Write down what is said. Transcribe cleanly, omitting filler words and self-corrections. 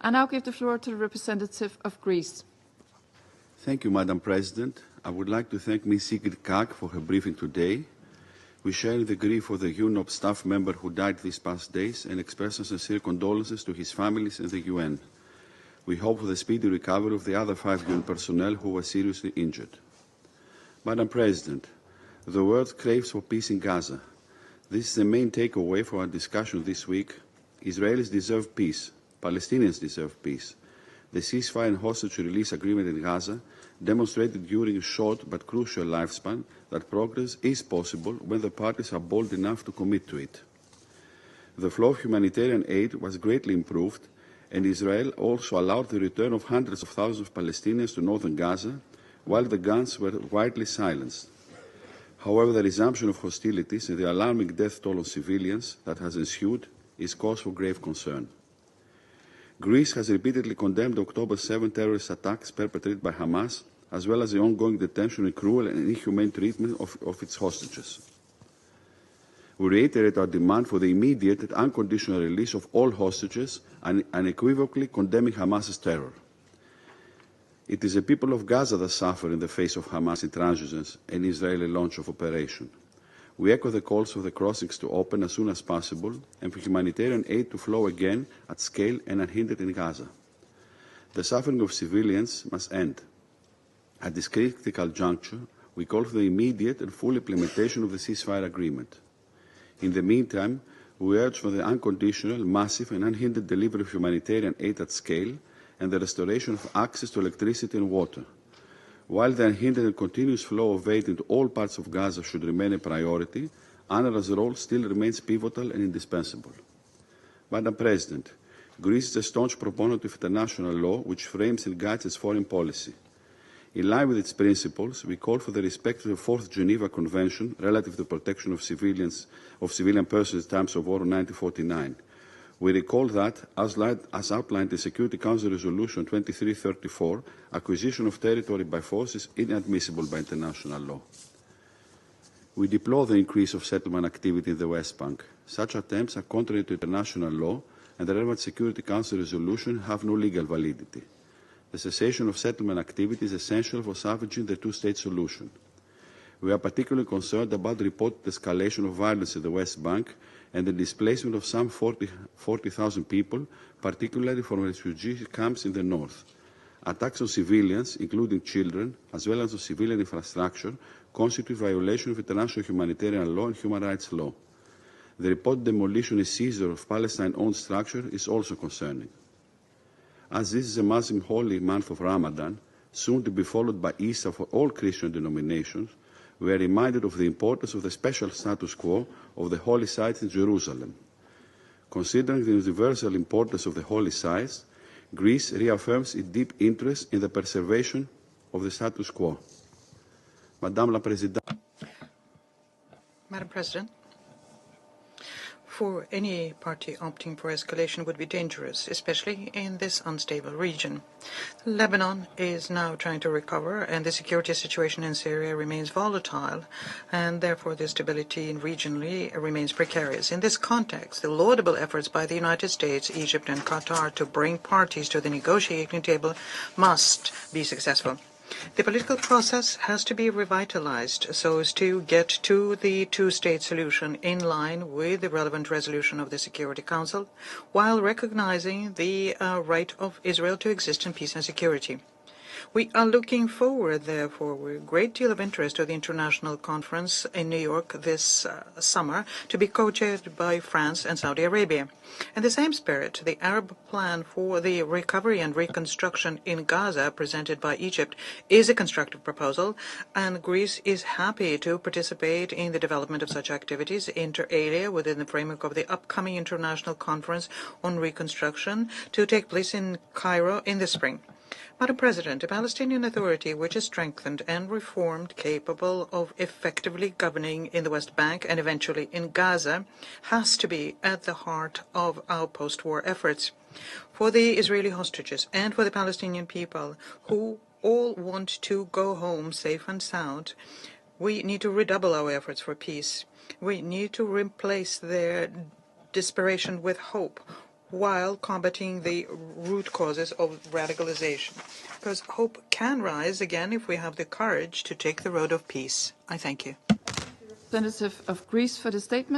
I now give the floor to the representative of Greece. Thank you, Madam President. I would like to thank Ms. Sigrid Kaak for her briefing today. We share the grief for the UNOP staff member who died these past days and express our sincere condolences to his families and the UN. We hope for the speedy recovery of the other 5 UN personnel who were seriously injured. Madam President, the world craves for peace in Gaza. This is the main takeaway for our discussion this week. Israelis deserve peace. Palestinians deserve peace. The ceasefire and hostage release agreement in Gaza demonstrated during a short but crucial lifespan that progress is possible when the parties are bold enough to commit to it. The flow of humanitarian aid was greatly improved, and Israel also allowed the return of hundreds of thousands of Palestinians to northern Gaza, while the guns were widely silenced. However, the resumption of hostilities and the alarming death toll on civilians that has ensued is cause for grave concern. Greece has repeatedly condemned October 7 terrorist attacks perpetrated by Hamas, as well as the ongoing detention and cruel and inhumane treatment of its hostages. We reiterate our demand for the immediate and unconditional release of all hostages and unequivocally condemning Hamas's terror. It is the people of Gaza that suffer in the face of Hamas intransigence and Israeli launch of operation. We echo the calls for the crossings to open as soon as possible and for humanitarian aid to flow again at scale and unhindered in Gaza. The suffering of civilians must end. At this critical juncture, we call for the immediate and full implementation of the ceasefire agreement. In the meantime, we urge for the unconditional, massive and unhindered delivery of humanitarian aid at scale and the restoration of access to electricity and water. While the unhindered and continuous flow of aid into all parts of Gaza should remain a priority, UNRWA's role still remains pivotal and indispensable. Madam President, Greece is a staunch proponent of international law which frames and guides its foreign policy. In line with its principles, we call for the respect of the Fourth Geneva Convention relative to the protection of civilian persons in times of war in 1949. We recall that, as outlined in Security Council Resolution 2334, acquisition of territory by force is inadmissible by international law. We deplore the increase of settlement activity in the West Bank. Such attempts are contrary to international law, and the relevant Security Council resolution have no legal validity. The cessation of settlement activity is essential for salvaging the two-state solution. We are particularly concerned about the reported escalation of violence in the West Bank and the displacement of some 40,000 people, particularly from refugee camps in the north. Attacks on civilians, including children, as well as on civilian infrastructure, constitute violation of international humanitarian law and human rights law. The reported demolition and seizure of Palestine-owned structure is also concerning. As this is a Muslim holy month of Ramadan, soon to be followed by Easter for all Christian denominations, we are reminded of the importance of the special status quo of the holy sites in Jerusalem. Considering the universal importance of the holy sites, Greece reaffirms its deep interest in the preservation of the status quo. Madame la Présidente. Madam President, for any party opting for escalation would be dangerous, especially in this unstable region. Lebanon is now trying to recover, and the security situation in Syria remains volatile, and therefore the stability regionally remains precarious. In this context, the laudable efforts by the United States, Egypt, and Qatar to bring parties to the negotiating table must be successful. The political process has to be revitalized so as to get to the two-state solution in line with the relevant resolution of the Security Council, while recognizing the right of Israel to exist in peace and security. We are looking forward, therefore, with a great deal of interest to the international conference in New York this summer to be co-chaired by France and Saudi Arabia. In the same spirit, the Arab plan for the recovery and reconstruction in Gaza presented by Egypt is a constructive proposal, and Greece is happy to participate in the development of such activities inter alia within the framework of the upcoming international conference on reconstruction to take place in Cairo in the spring. Madam President, a Palestinian Authority which is strengthened and reformed, capable of effectively governing in the West Bank and eventually in Gaza, has to be at the heart of our post-war efforts. For the Israeli hostages and for the Palestinian people who all want to go home safe and sound, we need to redouble our efforts for peace. We need to replace their desperation with hope, while combating the root causes of radicalization. Because hope can rise again if we have the courage to take the road of peace. I thank you. Representative of Greece for the statement.